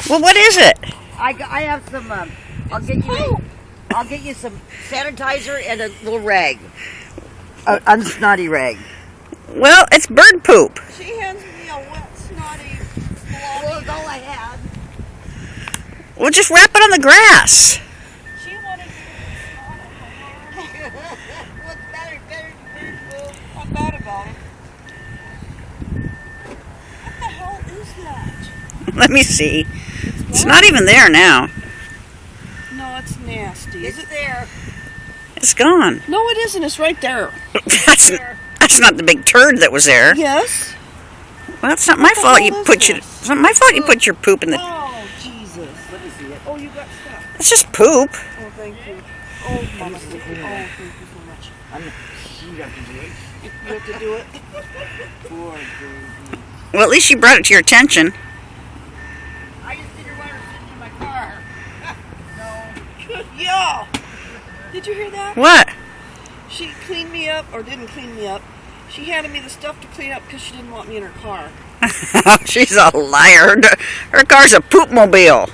Well, what is it? I have some. I'll get you some sanitizer and a little rag, unsnotty rag. Well, it's bird poop. She hands me a wet, snotty Well, that's all I had. Well, just wrap it on the grass. She wanted to What's better than bird poop? I thought about it. What the hell is that? Let me see. It's not even there now. No, it's nasty. Is It's it? there. It's gone. No, it isn't. It's right there. That's not the big turd that was there. Yes. Well, it's not my the fault hell you is put your. this? It's not my fault you put your poop in the. Oh, Jesus. Let me see it. Oh, you got stuff. It's just poop. Oh, thank you. Oh, Mama. Thank you. Oh, thank you so much. You have to do it. You have to do it. Poor baby. Well, at least you brought it to your attention. I just didn't want her sitting in my car. No. Yeah. Did you hear that? What? She cleaned me up, or didn't clean me up. She handed me the stuff to clean up because she didn't want me in her car. She's a liar. Her car's a poop mobile.